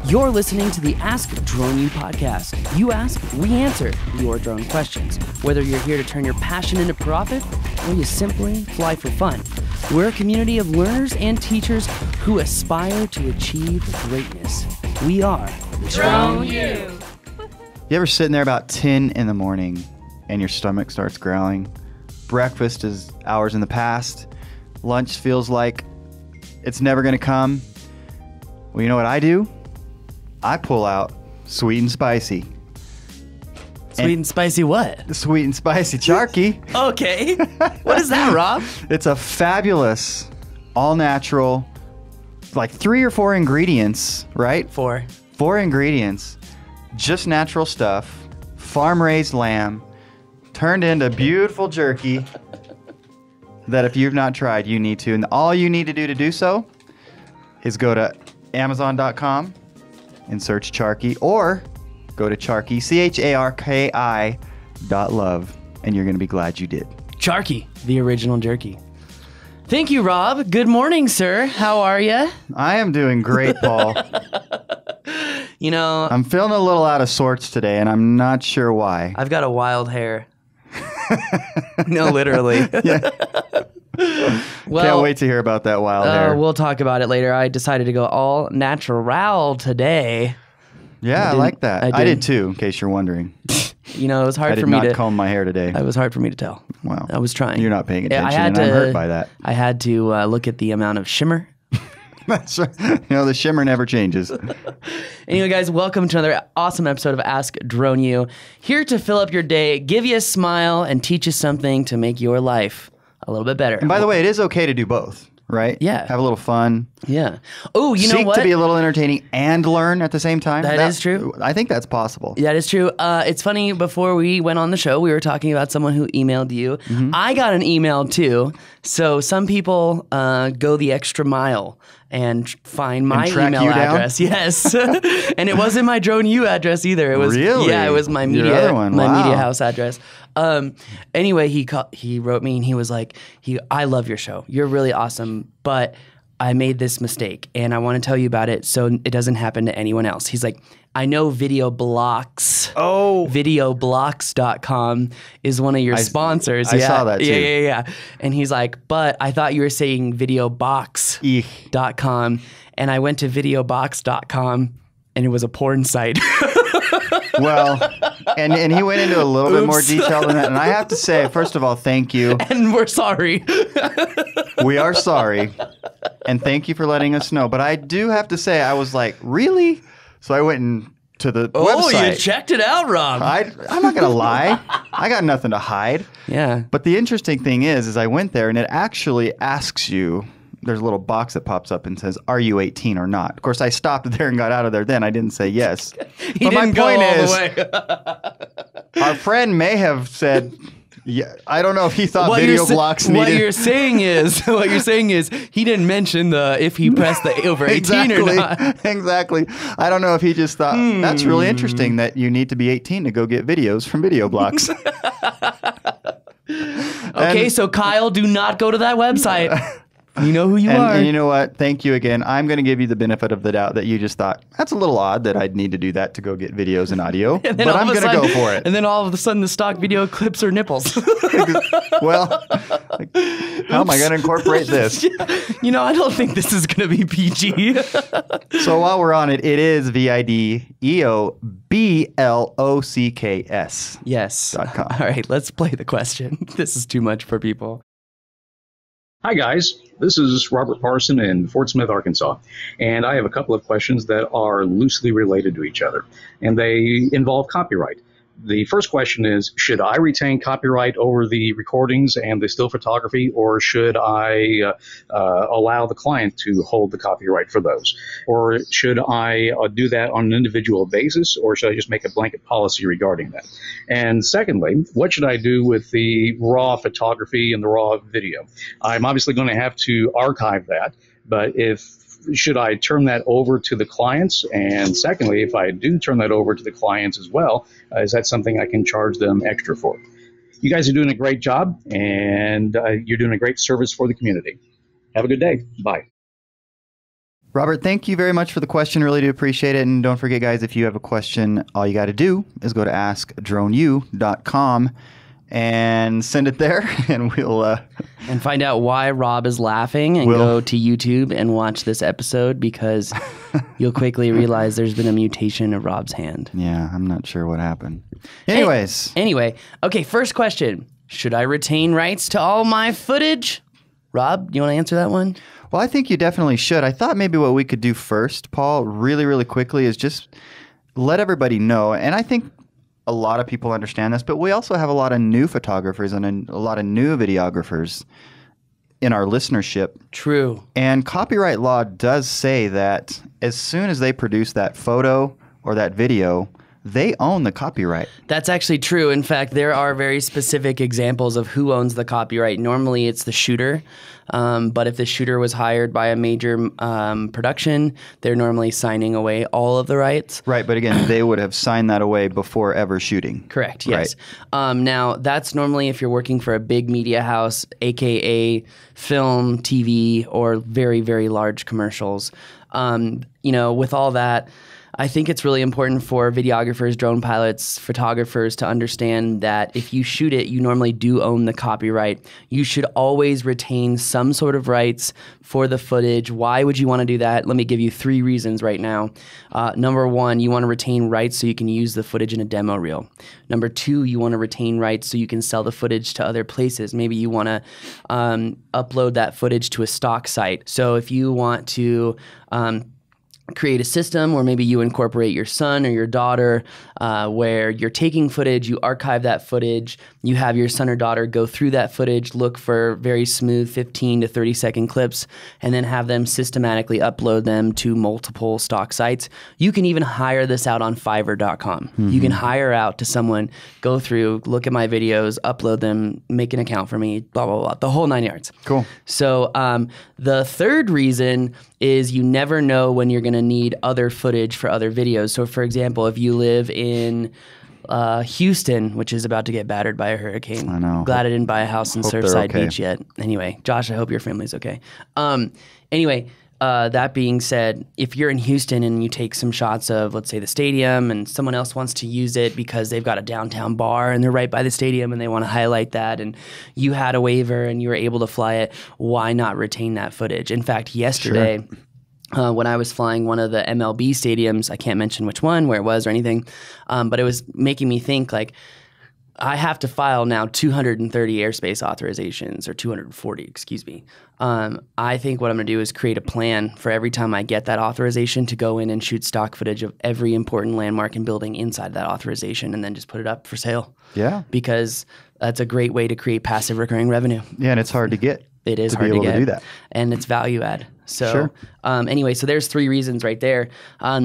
You're listening to the Ask Drone U podcast. You ask, we answer your drone questions. Whether you're here to turn your passion into profit or you simply fly for fun. We're a community of learners and teachers who aspire to achieve greatness. We are Drone U. You ever sitting there about 10 in the morning and your stomach starts growling? Breakfast is hours in the past. Lunch feels like it's never going to come. Well, you know what I do? I pull out Sweet and Spicy. Sweet and spicy what? Sweet and Spicy Charky. Okay. What is that, Rob? It's a fabulous, all-natural, like 3 or 4 ingredients, right? 4. 4 ingredients, just natural stuff, farm-raised lamb, turned into beautiful jerky that if you've not tried, you need to. And all you need to do so is go to Amazon.com and search Charky, or go to Charky, CHARKI.love, and you're going to be glad you did. Charky, the original jerky. Thank you, Rob. Good morning, sir. How are you? I am doing great, Paul. You know, I'm feeling a little out of sorts today, and I'm not sure why. I've got a wild hair. No, literally. Yeah. Well, can't wait to hear about that wild hair. We'll talk about it later. I decided to go all natural today. Yeah, I like that. I did too, in case you're wondering. You know, it was hard I did for me not to comb my hair today. It was hard for me to tell. Wow. I was trying. You're not paying Yeah, attention, and I'm hurt by that. I had to look at the amount of shimmer. That's right. You know, the shimmer never changes. Anyway, guys, welcome to another awesome episode of Ask Drone U. Here to fill up your day, give you a smile, and teach you something to make your life a little bit better. And by the way, it is okay to do both, right? Yeah. Have a little fun. Yeah. Oh, you know what? Seek to be a little entertaining and learn at the same time. That is true. I think that's possible. That is true. It's funny, before we went on the show, we were talking about someone who emailed you. Mm-hmm. I got an email too. So some people go the extra mile and find my track email you down? address. Yes. And it wasn't my Drone U address either. It was Really? Yeah, it was my Your media other one. my Wow. media house address. Anyway, he wrote me and he was like, I love your show. You're really awesome, but I made this mistake and I want to tell you about it so it doesn't happen to anyone else. He's like, I know Video Blocks. Oh. Videoblocks.com is one of your sponsors. I saw that too. Yeah. And he's like, but I thought you were saying videobox.com. And I went to videobox.com and it was a porn site. Well, and he went into a little bit more detail than that. And I have to say, first of all, thank you. And we're sorry. We are sorry. And thank you for letting us know. But I do have to say, I was like, really? So I went to the website. Oh, you checked it out, Rob. I'm not going to lie. I got nothing to hide. Yeah. But the interesting thing is I went there and it actually asks you, there's a little box that pops up and says, are you 18 or not? Of course, I stopped there and got out of there then. I didn't say yes. He didn't go all the way. Our friend may have said, yeah, I don't know if he thought What Video you're sa- Blocks What needed. you're saying is he didn't mention the if he pressed the over 18 or not. Exactly. I don't know if he just thought, that's really interesting that you need to be 18 to go get videos from Video Blocks. Okay, so Kyle, do not go to that website. You know who you are. And you know what? Thank you again. I'm going to give you the benefit of the doubt that you just thought, that's a little odd that I'd need to do that to go get videos and audio. But I'm going to go for it. And then all of a sudden the stock video clips are nipples. Well, how am I going to incorporate this? You know, I don't think this is going to be PG. So while we're on it, it is VIDEOBLOCKS. Yes. .com. All right, let's play the question. This is too much for people. Hi, guys. This is Robert Parson in Fort Smith, Arkansas. And I have a couple of questions that are loosely related to each other, and they involve copyright. The first question is, should I retain copyright over the recordings and the still photography, or should I allow the client to hold the copyright for those? Or should I do that on an individual basis, or should I just make a blanket policy regarding that? And secondly, what should I do with the raw photography and the raw video? I'm obviously going to have to archive that, but should I turn that over to the clients? And secondly, if I do turn that over to the clients as well, is that something I can charge them extra for? You guys are doing a great job, and you're doing a great service for the community. Have a good day. Bye. Robert, thank you very much for the question. Really do appreciate it. And don't forget, guys, if you have a question, all you got to do is go to askdroneu.com and send it there, and we'll... and find out why Rob is laughing, and go to YouTube and watch this episode, because you'll quickly realize there's been a mutation of Rob's hand. Yeah, I'm not sure what happened. Anyways. Anyway, okay, first question. Should I retain rights to all my footage? Rob, you want to answer that one? Well, I think you definitely should. I thought maybe what we could do first, Paul, really, really quickly, is just let everybody know. And I think a lot of people understand this, but we also have a lot of new photographers and a lot of new videographers in our listenership. True. And copyright law does say that as soon as they produce that photo or that video, they own the copyright. That's actually true. In fact, there are very specific examples of who owns the copyright. Normally, it's the shooter. But if the shooter was hired by a major production, they're normally signing away all of the rights. Right. But again, they would have signed that away before ever shooting. Correct. Yes. Right. Now, that's normally if you're working for a big media house, AKA film, TV, or very, very large commercials. With all that, I think it's really important for videographers, drone pilots, photographers to understand that if you shoot it, you normally do own the copyright. You should always retain some sort of rights for the footage. Why would you want to do that? Let me give you 3 reasons right now. Number 1, you want to retain rights so you can use the footage in a demo reel. Number 2, you want to retain rights so you can sell the footage to other places. Maybe you want to upload that footage to a stock site. So if you want to create a system where maybe you incorporate your son or your daughter where you're taking footage, you archive that footage, you have your son or daughter go through that footage, look for very smooth 15 to 30 second clips, and then have them systematically upload them to multiple stock sites. You can even hire this out on Fiverr.com. Mm-hmm. You can hire out to someone, go through, look at my videos, upload them, make an account for me, blah, blah, blah, the whole 9 yards. Cool. So the third reason is you never know when you're going to need other footage for other videos. So, for example, if you live in Houston, which is about to get battered by a hurricane. I know. Glad I didn't buy a house in Surfside okay. Beach yet. Anyway, Josh, I hope your family's okay. That being said, if you're in Houston and you take some shots of, let's say, the stadium, and someone else wants to use it because they've got a downtown bar and they're right by the stadium and they want to highlight that, and you had a waiver and you were able to fly it, why not retain that footage? In fact, yesterday, when I was flying one of the MLB stadiums, I can't mention which one, where it was or anything, but it was making me think, like, I have to file now 230 airspace authorizations, or 240, excuse me. I think what I'm going to do is create a plan for every time I get that authorization to go in and shoot stock footage of every important landmark and building inside that authorization, and then just put it up for sale. Yeah. Because that's a great way to create passive recurring revenue. Yeah, and it's hard to get. It is to hard be able to get. To do that. And it's value add. So sure. Anyway, so there's 3 reasons right there.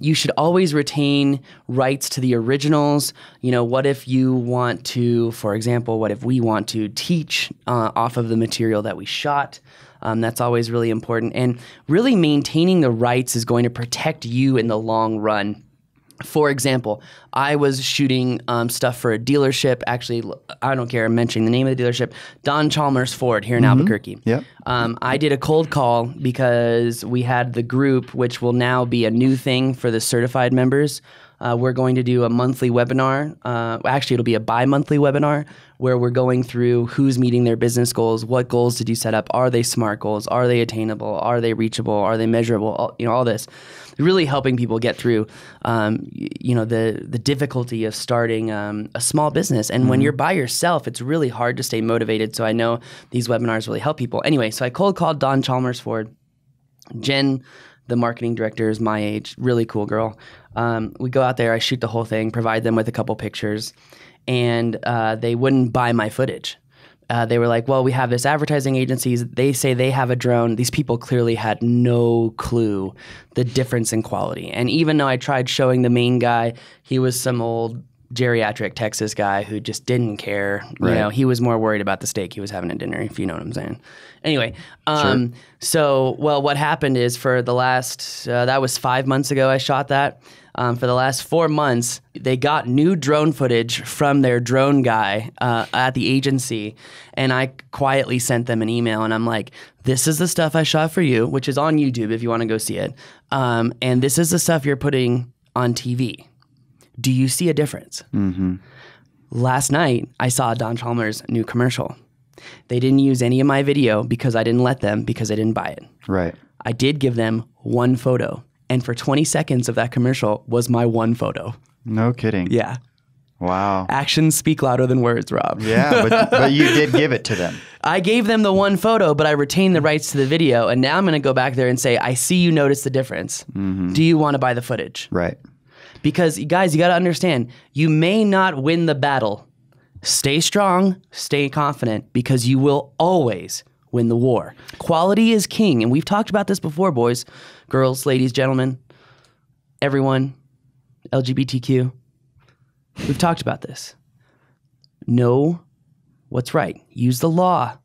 You should always retain rights to the originals. What if you want to, for example, what if we want to teach off of the material that we shot? That's always really important. And really maintaining the rights is going to protect you in the long run. For example, I was shooting stuff for a dealership. Actually, I don't care, I'm mentioning the name of the dealership, Don Chalmers Ford here in Albuquerque. Yep. I did a cold call because we had the group, which will now be a new thing for the certified members. We're going to do a monthly webinar. Actually, it'll be a bi-monthly webinar where we're going through who's meeting their business goals, what goals did you set up, are they SMART goals, are they attainable, are they reachable, are they measurable, all this. Really helping people get through, the difficulty of starting a small business. And when you're by yourself, it's really hard to stay motivated. So I know these webinars really help people. Anyway, so I cold called Don Chalmers Ford. Jen, the marketing director, is my age, really cool girl. We go out there, I shoot the whole thing, provide them with a couple pictures, and they wouldn't buy my footage. They were like, well, we have this advertising agencies. They say they have a drone. These people clearly had no clue the difference in quality. And even though I tried showing the main guy, he was some old geriatric Texas guy who just didn't care. You Right. know, he was more worried about the steak he was having at dinner, if you know what I'm saying. Anyway, Sure. so, well, what happened is for the last, that was 5 months ago I shot that. For the last 4 months, they got new drone footage from their drone guy at the agency, and I quietly sent them an email, and I'm like, this is the stuff I shot for you, which is on YouTube if you want to go see it, and this is the stuff you're putting on TV. Do you see a difference? Mm-hmm. Last night, I saw Don Chalmers' new commercial. They didn't use any of my video because I didn't let them because I didn't buy it. Right. I did give them one photo. And for 20 seconds of that commercial was my one photo. No kidding. Yeah. Wow. Actions speak louder than words, Rob. Yeah, but you did give it to them. I gave them the one photo, but I retained the rights to the video. And now I'm going to go back there and say, I see you notice the difference. Mm-hmm. Do you want to buy the footage? Right. Because, guys, you got to understand, you may not win the battle. Stay strong, stay confident, because you will always win the war. Quality is king. And we've talked about this before, boys, girls, ladies, gentlemen, everyone, LGBTQ. We've talked about this. Know what's right. Use the law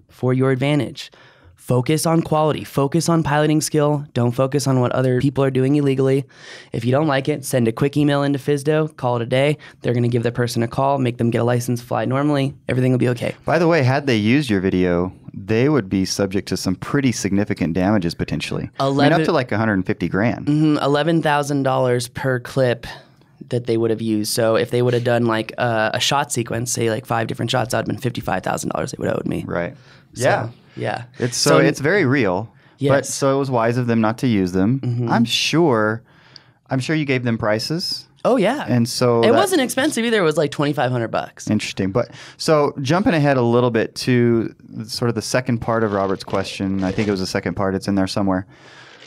for your advantage. Focus on quality. Focus on piloting skill. Don't focus on what other people are doing illegally. If you don't like it, send a quick email into FSDO, call it a day. They're going to give the person a call, make them get a license, fly normally. Everything will be okay. By the way, had they used your video, they would be subject to some pretty significant damages potentially. I mean, up to like 150 grand. $11,000 per clip that they would have used. So if they would have done like a shot sequence, say like 5 different shots, that would have been $55,000 they would have owed me. Right. So, Yeah. Yeah. It's very real. Yes. But so it was wise of them not to use them. Mm-hmm. I'm sure you gave them prices. Oh yeah. And so it wasn't expensive either. It was like $2,500. Interesting. But so jumping ahead a little bit to sort of the second part of Robert's question, I think it was the second part, it's in there somewhere,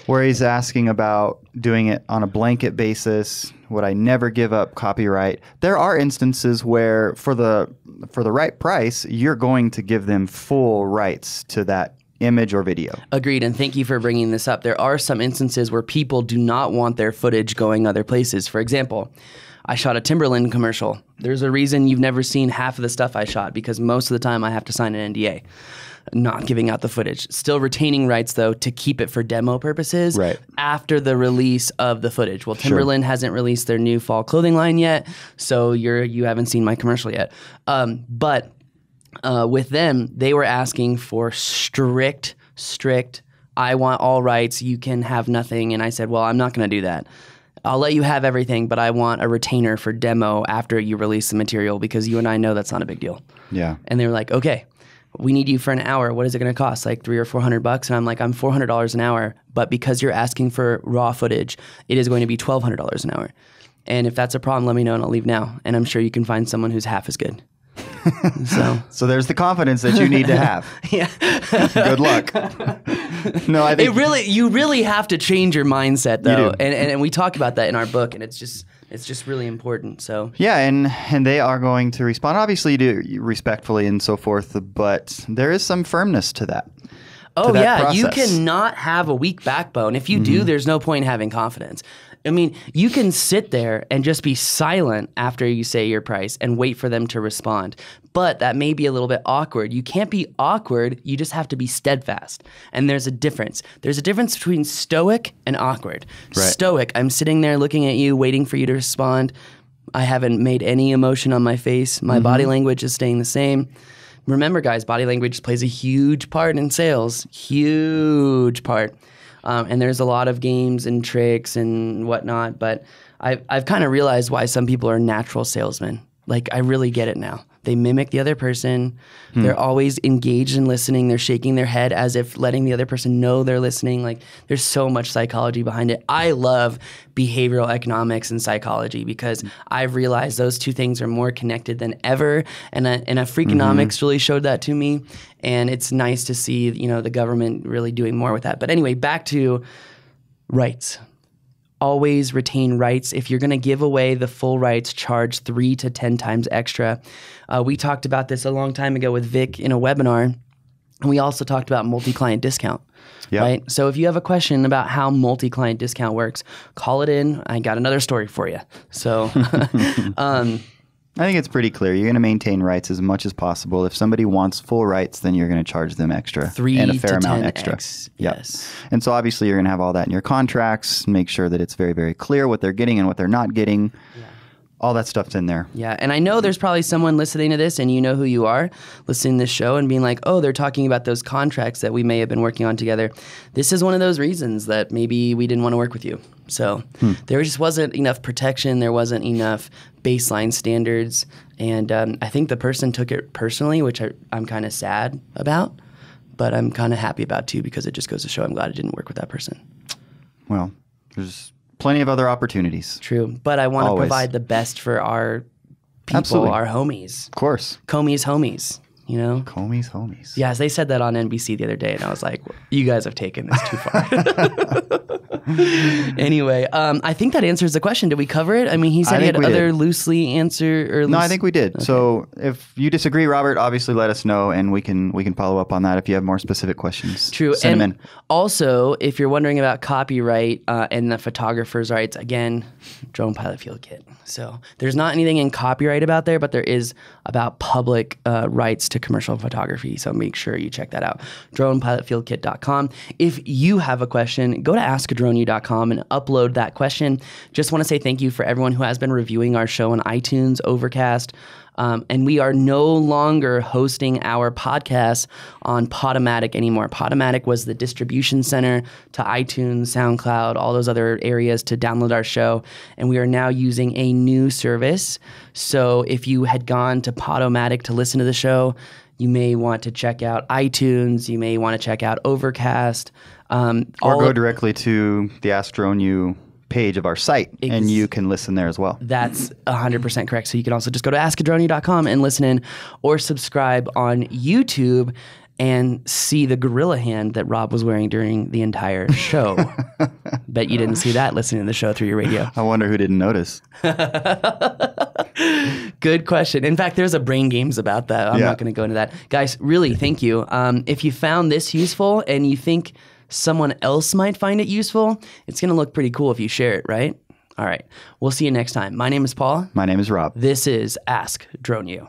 where he's asking about doing it on a blanket basis. Would I never give up copyright? There are instances where for the right price, you're going to give them full rights to that image or video. Agreed, and thank you for bringing this up. There are some instances where people do not want their footage going other places. For example, I shot a Timberland commercial. There's a reason you've never seen half of the stuff I shot, because most of the time I have to sign an NDA. Not giving out the footage. Still retaining rights, though, to keep it for demo purposes after the release of the footage. Well, Timberland hasn't released their new fall clothing line yet, so you haven't seen my commercial yet. But with them, they were asking for strict, I want all rights, you can have nothing. And I said, well, I'm not going to do that. I'll let you have everything, but I want a retainer for demo after you release the material, because you and I know that's not a big deal. Yeah. And they were like, okay, we need you for an hour. What is it going to cost? Like $300 or $400? And I'm like, I'm $400 an hour, but because you're asking for raw footage, it is going to be $1,200 an hour. And if that's a problem, let me know and I'll leave now. And I'm sure you can find someone who's half as good. So there's the confidence that you need to have. Yeah. Good luck. No, I think you really have to change your mindset, though. You do. And we talk about that in our book, and it's just really important. So yeah, and they are going to respond. Obviously, you do respectfully and so forth, but there is some firmness to that. Oh yeah, process. You cannot have a weak backbone. If you do, there's no point in having confidence. I mean, you can sit there and just be silent after you say your price and wait for them to respond. But that may be a little bit awkward. You can't be awkward. You just have to be steadfast. And there's a difference. There's a difference between stoic and awkward. Right. Stoic, I'm sitting there looking at you, waiting for you to respond. I haven't made any emotion on my face. My body language is staying the same. Remember, guys, body language plays a huge part in sales. Huge part. And there's a lot of games and tricks and whatnot, but I've kind of realized why some people are natural salesmen. Like, I really get it now. They mimic the other person. They're always engaged in listening. They're shaking their head as if letting the other person know they're listening. Like, there's so much psychology behind it. I love behavioral economics and psychology because I've realized those two things are more connected than ever. And Freakonomics really showed that to me. And it's nice to see, the government really doing more with that. But anyway, back to rights. Always retain rights. If you're going to give away the full rights, charge 3 to 10 times extra. We talked about this a long time ago with Vic in a webinar. And we also talked about multi-client discount. Yep. Right. So if you have a question about how multi-client discount works, call it in. I got another story for you. So I think it's pretty clear. You're going to maintain rights as much as possible. If somebody wants full rights, then you're going to charge them extra. 3 and a to fair amount 10x. extra. Yes. Yep. And so obviously you're going to have all that in your contracts. Make sure that it's very, very clear what they're getting and what they're not getting. Yeah. All that stuff's in there. Yeah. And I know there's probably someone listening to this and you know who you are, listening to this show and being like, oh, they're talking about those contracts that we may have been working on together. This is one of those reasons that maybe we didn't want to work with you. So there just wasn't enough protection. There wasn't enough baseline standards. And I think the person took it personally, which I'm kind of sad about, but I'm kind of happy about too, because it just goes to show I'm glad I didn't work with that person. Well, there's plenty of other opportunities. True. But I want to provide the best for our people, Absolutely. our homies. Of course. Comey's homies, you know? Comey's homies. Yes, they said that on NBC the other day, and I was like, you guys have taken this too far. Anyway, I think that answers the question. Did we cover it? I mean, he said he had other loosely answer. No, I think we did. Okay. So if you disagree, Robert, obviously let us know, and we can follow up on that if you have more specific questions. True. Send them in. Also, if you're wondering about copyright and the photographer's rights, again, Drone Pilot Field Kit. So there's not anything in copyright about there, but there is about public rights to commercial photography. So make sure you check that out. DronePilotFieldKit.com. If you have a question, go to AskADroneU.com and upload that question. Just want to say thank you for everyone who has been reviewing our show on iTunes, Overcast. And we are no longer hosting our podcasts on Podomatic anymore. Podomatic was the distribution center to iTunes, SoundCloud, all those other areas to download our show. And we are now using a new service. So if you had gone to Podomatic to listen to the show, you may want to check out iTunes. You may want to check out Overcast. Or go directly to the Ask Drone U page of our site, and you can listen there as well. That's 100% correct. So you can also just go to askadroneU.com and listen in, or subscribe on YouTube and see the gorilla hand that Rob was wearing during the entire show. Bet you didn't see that listening to the show through your radio. I wonder who didn't notice. Good question. In fact, there's a brain games about that. I'm not going to go into that. Guys, really, thank you. If you found this useful and you think someone else might find it useful, it's going to look pretty cool if you share it, right? All right. We'll see you next time. My name is Paul. My name is Rob. This is Ask Drone U.